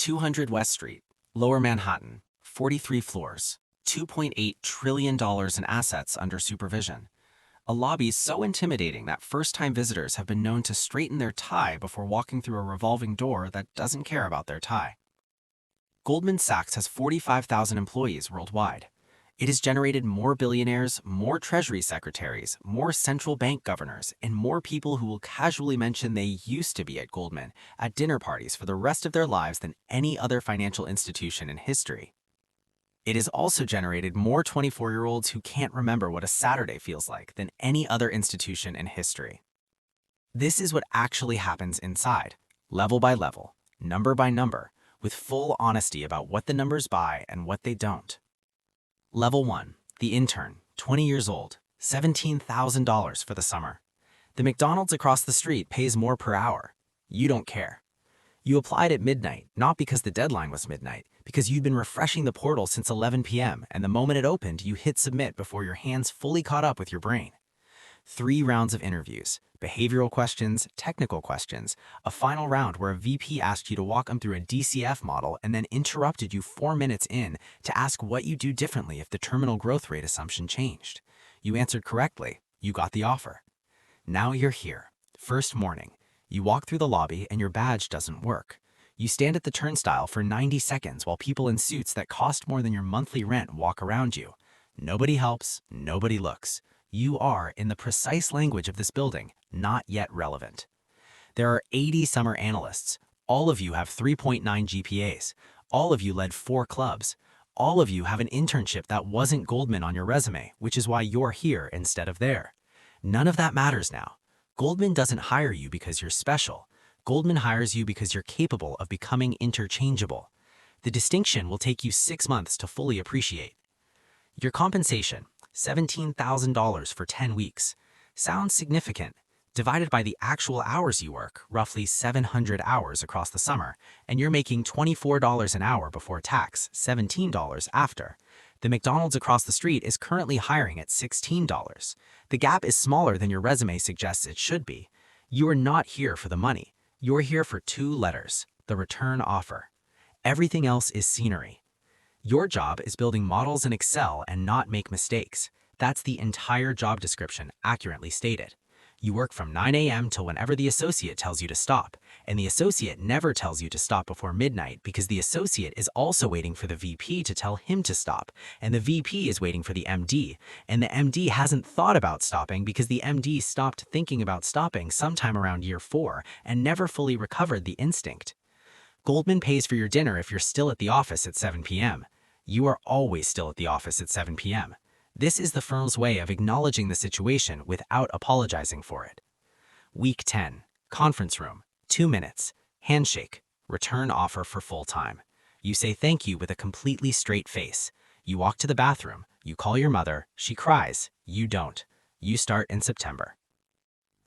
200 West Street, Lower Manhattan, 43 floors, $2.8 trillion in assets under supervision. A lobby so intimidating that first-time visitors have been known to straighten their tie before walking through a revolving door that doesn't care about their tie. Goldman Sachs has 45,000 employees worldwide. It has generated more billionaires, more Treasury Secretaries, more central bank governors, and more people who will casually mention they used to be at Goldman at dinner parties for the rest of their lives than any other financial institution in history. It has also generated more 24-year-olds who can't remember what a Saturday feels like than any other institution in history. This is what actually happens inside, level by level, number by number, with full honesty about what the numbers buy and what they don't. Level 1. The intern, 20 years old, $17,000 for the summer. The McDonald's across the street pays more per hour. You don't care. You applied at midnight, not because the deadline was midnight, because you'd been refreshing the portal since 11 p.m. and the moment it opened, you hit submit before your hands fully caught up with your brain. 3 rounds of interviews, behavioral questions, technical questions, a final round where a VP asked you to walk them through a DCF model and then interrupted you 4 minutes in to ask what you do differently if the terminal growth rate assumption changed. You answered correctly. You got the offer. Now you're here. First morning. You walk through the lobby and your badge doesn't work. You stand at the turnstile for 90 seconds while people in suits that cost more than your monthly rent walk around you. Nobody helps, nobody looks. You are, in the precise language of this building, not yet relevant. There are 80 summer analysts. All of you have 3.9 GPAs. All of you led 4 clubs. All of you have an internship that wasn't Goldman on your resume, which is why you're here instead of there. None of that matters now. Goldman doesn't hire you because you're special. Goldman hires you because you're capable of becoming interchangeable. The distinction will take you 6 months to fully appreciate. Your compensation, $17,000 for 10 weeks. Sounds significant. Divided by the actual hours you work, roughly 700 hours across the summer, and you're making $24 an hour before tax, $17 after. The McDonald's across the street is currently hiring at $16. The gap is smaller than your resume suggests it should be. You are not here for the money. You're here for 2 letters, the return offer. Everything else is scenery. Your job is building models in Excel and not make mistakes. That's the entire job description, accurately stated. You work from 9 a.m. till whenever the associate tells you to stop, and the associate never tells you to stop before midnight because the associate is also waiting for the VP to tell him to stop, and the VP is waiting for the MD, and the MD hasn't thought about stopping because the MD stopped thinking about stopping sometime around year 4 and never fully recovered the instinct. Goldman pays for your dinner if you're still at the office at 7 p.m. You are always still at the office at 7 p.m. This is the firm's way of acknowledging the situation without apologizing for it. Week 10. Conference room. 2 minutes. Handshake. Return offer for full-time. You say thank you with a completely straight face. You walk to the bathroom. You call your mother. She cries. You don't. You start in September.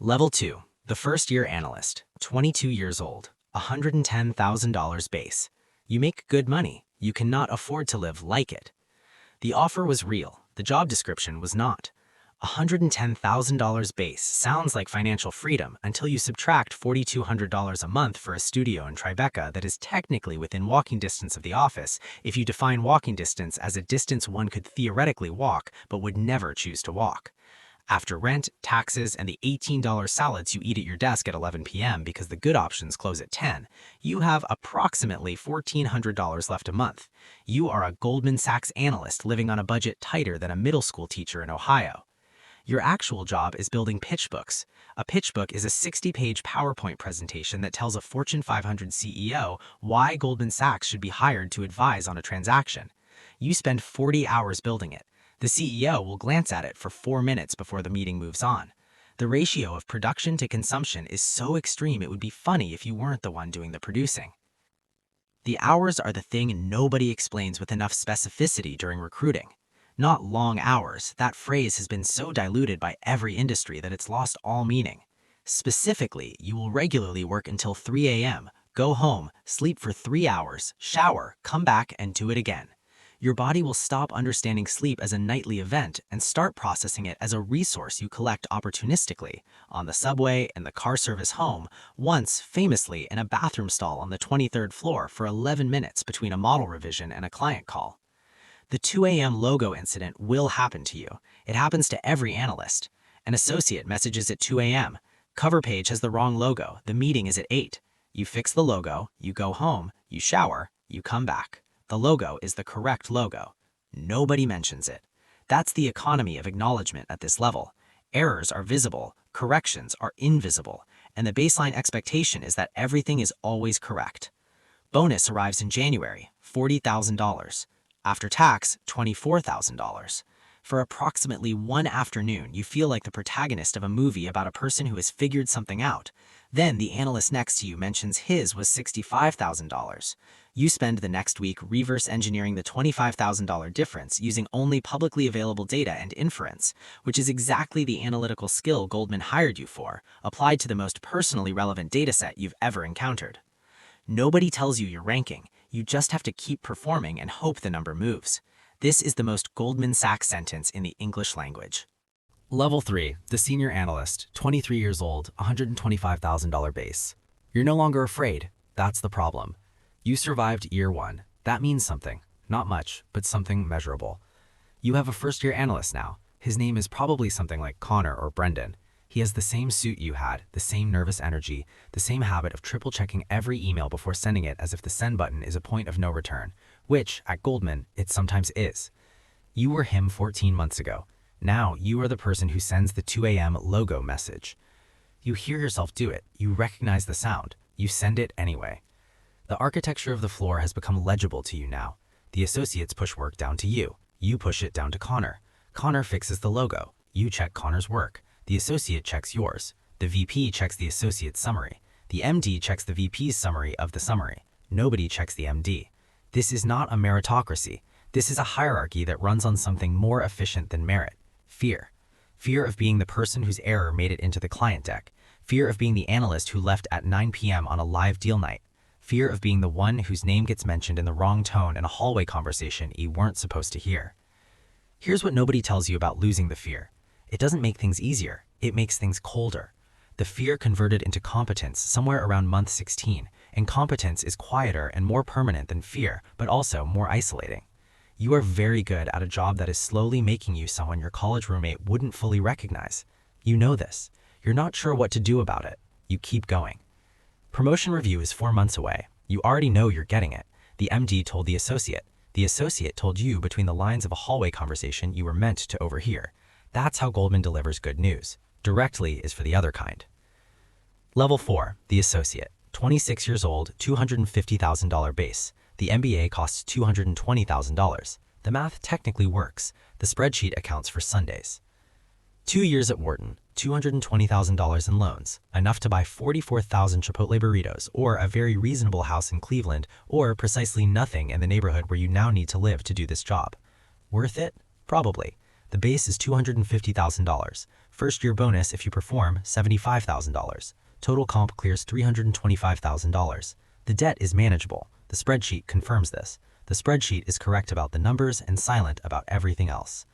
Level 2. The first-year analyst. 22 years old. $110,000 base. You make good money. You cannot afford to live like it. The offer was real. The job description was not. $110,000 base sounds like financial freedom until you subtract $4,200 a month for a studio in Tribeca that is technically within walking distance of the office if you define walking distance as a distance one could theoretically walk but would never choose to walk. After rent, taxes, and the $18 salads you eat at your desk at 11 p.m. because the good options close at 10, you have approximately $1,400 left a month. You are a Goldman Sachs analyst living on a budget tighter than a middle school teacher in Ohio. Your actual job is building pitch books. A pitch book is a 60-page PowerPoint presentation that tells a Fortune 500 CEO why Goldman Sachs should be hired to advise on a transaction. You spend 40 hours building it. The CEO will glance at it for 4 minutes before the meeting moves on. The ratio of production to consumption is so extreme it would be funny if you weren't the one doing the producing. The hours are the thing nobody explains with enough specificity during recruiting. Not long hours, that phrase has been so diluted by every industry that it's lost all meaning. Specifically, you will regularly work until 3 a.m., go home, sleep for 3 hours, shower, come back, and do it again. Your body will stop understanding sleep as a nightly event and start processing it as a resource you collect opportunistically on the subway and the car service home, once famously in a bathroom stall on the 23rd floor for 11 minutes between a model revision and a client call. The 2 a.m. logo incident will happen to you. It happens to every analyst. An associate messages at 2 a.m. Cover page has the wrong logo. The meeting is at 8. You fix the logo, you go home, you shower, you come back. The logo is the correct logo. Nobody mentions it. That's the economy of acknowledgement at this level. Errors are visible, corrections are invisible, and the baseline expectation is that everything is always correct. Bonus arrives in January, $40,000. After tax, $24,000. For approximately one afternoon, you feel like the protagonist of a movie about a person who has figured something out. Then the analyst next to you mentions his was $65,000. You spend the next week reverse engineering the $25,000 difference using only publicly available data and inference, which is exactly the analytical skill Goldman hired you for, applied to the most personally relevant dataset you've ever encountered. Nobody tells you your ranking. You just have to keep performing and hope the number moves. This is the most Goldman Sachs sentence in the English language. Level 3, the senior analyst, 23 years old, $125,000 base. You're no longer afraid. That's the problem. You survived year 1. That means something. Not much, but something measurable. You have a first-year analyst now. His name is probably something like Connor or Brendan. He has the same suit you had, the same nervous energy, the same habit of triple-checking every email before sending it as if the send button is a point of no return, which, at Goldman, it sometimes is. You were him 14 months ago. Now you are the person who sends the 2 a.m. logo message. You hear yourself do it. You recognize the sound. You send it anyway. The architecture of the floor has become legible to you now. The associates push work down to you. You push it down to Connor. Connor fixes the logo. You check Connor's work. The associate checks yours. The VP checks the associate's summary. The MD checks the VP's summary of the summary. Nobody checks the MD. This is not a meritocracy. This is a hierarchy that runs on something more efficient than merit. Fear. Fear of being the person whose error made it into the client deck. Fear of being the analyst who left at 9 p.m. on a live deal night. Fear of being the one whose name gets mentioned in the wrong tone in a hallway conversation you weren't supposed to hear. Here's what nobody tells you about losing the fear. It doesn't make things easier. It makes things colder. The fear converted into competence somewhere around month 16, and competence is quieter and more permanent than fear, but also more isolating. You are very good at a job that is slowly making you someone your college roommate wouldn't fully recognize. You know this. You're not sure what to do about it. You keep going. Promotion review is 4 months away. You already know you're getting it. The MD told the associate. The associate told you between the lines of a hallway conversation you were meant to overhear. That's how Goldman delivers good news. Directly is for the other kind. Level 4, the associate. 26 years old, $250,000 base. The MBA costs $220,000. The math technically works. The spreadsheet accounts for Sundays. 2 years at Wharton, $220,000 in loans, enough to buy 44,000 Chipotle burritos or a very reasonable house in Cleveland or precisely nothing in the neighborhood where you now need to live to do this job. Worth it? Probably. The base is $250,000. First year bonus if you perform, $75,000. Total comp clears $325,000. The debt is manageable. The spreadsheet confirms this. The spreadsheet is correct about the numbers and silent about everything else.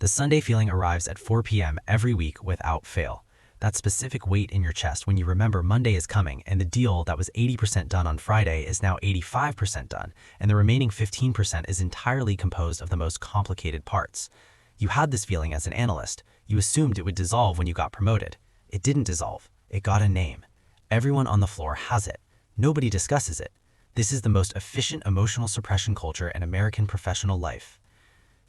The Sunday feeling arrives at 4 p.m. every week without fail. That specific weight in your chest when you remember Monday is coming and the deal that was 80% done on Friday is now 85% done, and the remaining 15% is entirely composed of the most complicated parts. You had this feeling as an analyst. You assumed it would dissolve when you got promoted. It didn't dissolve. It got a name. Everyone on the floor has it. Nobody discusses it. This is the most efficient emotional suppression culture in American professional life.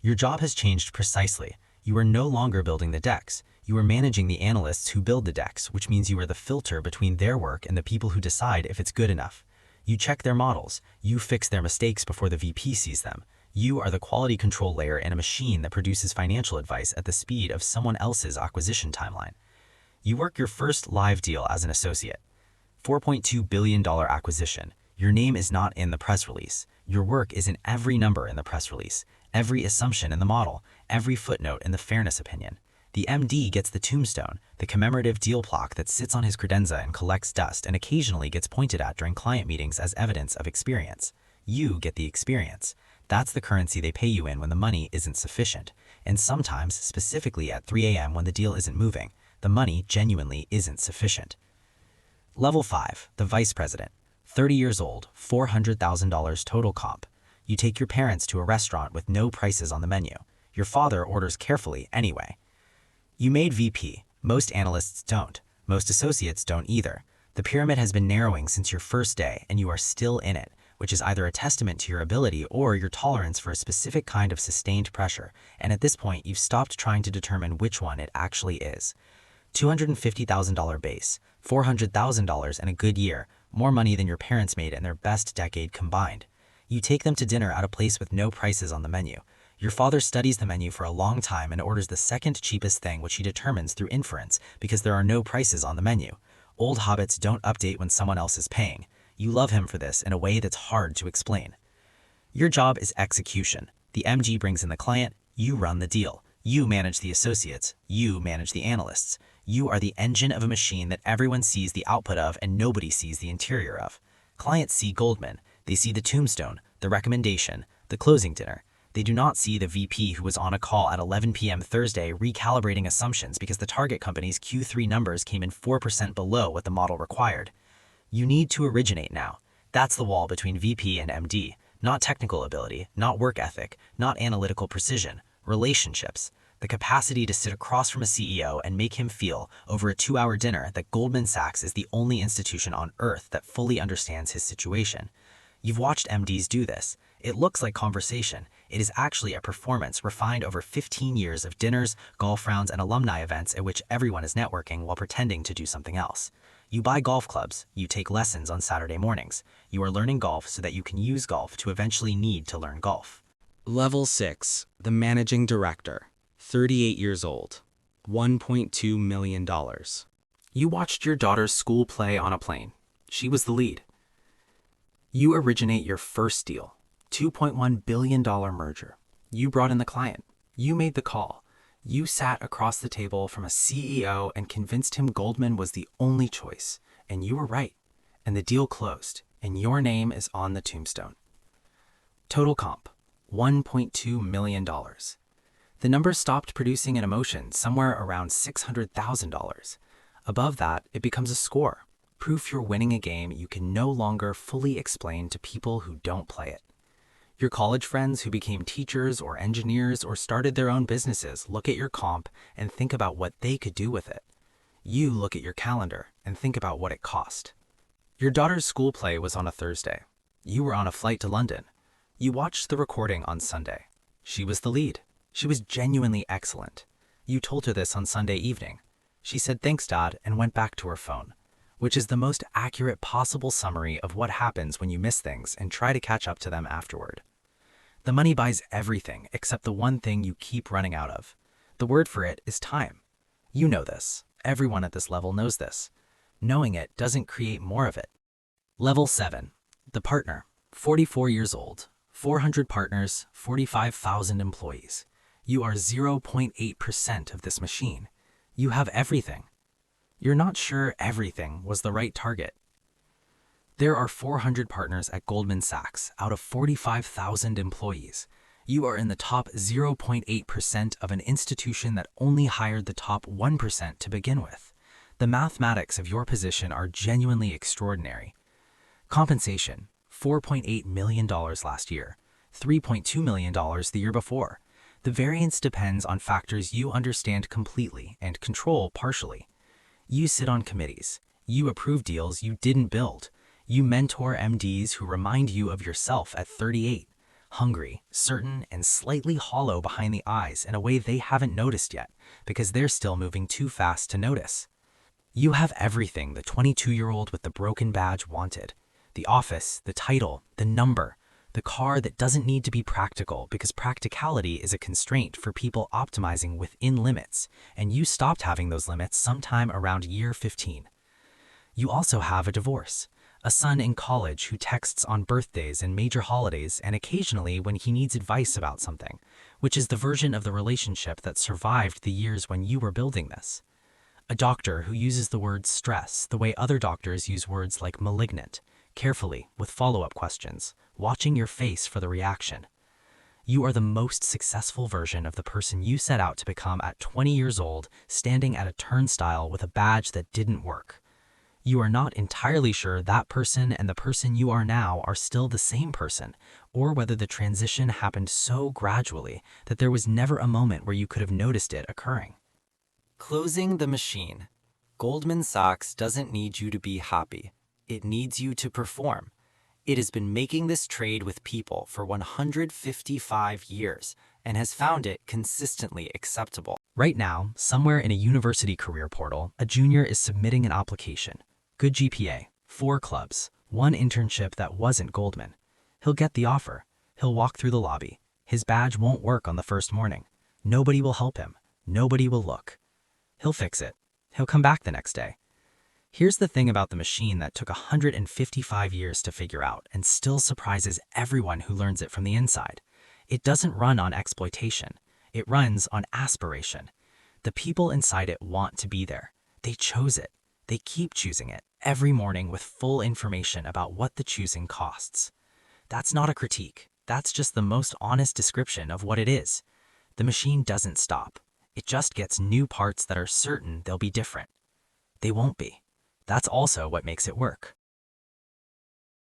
Your job has changed precisely. You are no longer building the decks. You are managing the analysts who build the decks, which means you are the filter between their work and the people who decide if it's good enough. You check their models. You fix their mistakes before the VP sees them. You are the quality control layer in a machine that produces financial advice at the speed of someone else's acquisition timeline. You work your first live deal as an associate. $4.2 billion acquisition. Your name is not in the press release. Your work is in every number in the press release, every assumption in the model, every footnote in the fairness opinion. The MD gets the tombstone, the commemorative deal plaque that sits on his credenza and collects dust and occasionally gets pointed at during client meetings as evidence of experience. You get the experience. That's the currency they pay you in when the money isn't sufficient. And sometimes, specifically at 3 a.m. when the deal isn't moving, the money genuinely isn't sufficient. Level 5, the vice president. 30 years old, $400,000 total comp. You take your parents to a restaurant with no prices on the menu. Your father orders carefully anyway. You made VP. Most analysts don't. Most associates don't either. The pyramid has been narrowing since your first day, and you are still in it, which is either a testament to your ability or your tolerance for a specific kind of sustained pressure, and at this point you've stopped trying to determine which one it actually is. $250,000 base, $400,000 in a good year, more money than your parents made in their best decade combined. You take them to dinner at a place with no prices on the menu. Your father studies the menu for a long time and orders the second cheapest thing, which he determines through inference because there are no prices on the menu. Old habits don't update when someone else is paying. You love him for this in a way that's hard to explain. Your job is execution. The MG brings in the client, you run the deal. You manage the associates, you manage the analysts. You are the engine of a machine that everyone sees the output of and nobody sees the interior of. Clients see Goldman. They see the tombstone, the recommendation, the closing dinner. They do not see the VP who was on a call at 11 p.m. Thursday recalibrating assumptions because the target company's Q3 numbers came in 4% below what the model required. You need to originate now. That's the wall between VP and MD. Not technical ability, not work ethic, not analytical precision. Relationships. The capacity to sit across from a CEO and make him feel, over a 2-hour dinner, that Goldman Sachs is the only institution on earth that fully understands his situation. You've watched MDs do this. It looks like conversation. It is actually a performance refined over 15 years of dinners, golf rounds, and alumni events at which everyone is networking while pretending to do something else. You buy golf clubs. You take lessons on Saturday mornings. You are learning golf so that you can use golf to eventually need to learn golf. Level 6, the managing director. 38 years old, $1.2 million. You watched your daughter's school play on a plane. She was the lead. You originate your first deal, $2.1 billion merger. You brought in the client. You made the call. You sat across the table from a CEO and convinced him Goldman was the only choice. And you were right. And the deal closed. And your name is on the tombstone. Total comp, $1.2 million. The number stopped producing an emotion somewhere around $600,000. Above that, it becomes a score. Proof you're winning a game you can no longer fully explain to people who don't play it. Your college friends who became teachers or engineers or started their own businesses look at your comp and think about what they could do with it. You look at your calendar and think about what it cost. Your daughter's school play was on a Thursday. You were on a flight to London. You watched the recording on Sunday. She was the lead. She was genuinely excellent. You told her this on Sunday evening. She said thanks, Dad, and went back to her phone, which is the most accurate possible summary of what happens when you miss things and try to catch up to them afterward. The money buys everything except the one thing you keep running out of. The word for it is time. You know this. Everyone at this level knows this. Knowing it doesn't create more of it. Level 7. The partner. 44 years old. 400 partners, 45,000 employees. You are 0.8% of this machine. You have everything. You're not sure everything was the right target. There are 400 partners at Goldman Sachs out of 45,000 employees. You are in the top 0.8% of an institution that only hired the top 1% to begin with. The mathematics of your position are genuinely extraordinary. Compensation, $4.8 million last year, $3.2 million the year before. The variance depends on factors you understand completely and control partially. You sit on committees. You approve deals you didn't build. You mentor MDs who remind you of yourself at 38, hungry, certain, and slightly hollow behind the eyes in a way they haven't noticed yet because they're still moving too fast to notice. You have everything the 22-year-old with the broken badge wanted. The office, the title, the number, the car that doesn't need to be practical because practicality is a constraint for people optimizing within limits, and you stopped having those limits sometime around year 15. You also have a divorce, a son in college who texts on birthdays and major holidays and occasionally when he needs advice about something, which is the version of the relationship that survived the years when you were building this. A doctor who uses the word stress the way other doctors use words like malignant, carefully, with follow-up questions, watching your face for the reaction. You are the most successful version of the person you set out to become at 20 years old, standing at a turnstile with a badge that didn't work. You are not entirely sure that person and the person you are now are still the same person, or whether the transition happened so gradually that there was never a moment where you could have noticed it occurring. Closing the machine. Goldman Sachs doesn't need you to be happy. It needs you to perform. It has been making this trade with people for 155 years and has found it consistently acceptable. Right now, somewhere in a university career portal, a junior is submitting an application. Good GPA, 4 clubs, 1 internship that wasn't Goldman. He'll get the offer. He'll walk through the lobby. His badge won't work on the first morning. Nobody will help him. Nobody will look. He'll fix it. He'll come back the next day. Here's the thing about the machine that took 155 years to figure out and still surprises everyone who learns it from the inside. It doesn't run on exploitation. It runs on aspiration. The people inside it want to be there. They chose it. They keep choosing it every morning with full information about what the choosing costs. That's not a critique. That's just the most honest description of what it is. The machine doesn't stop. It just gets new parts that are certain they'll be different. They won't be. That's also what makes it work.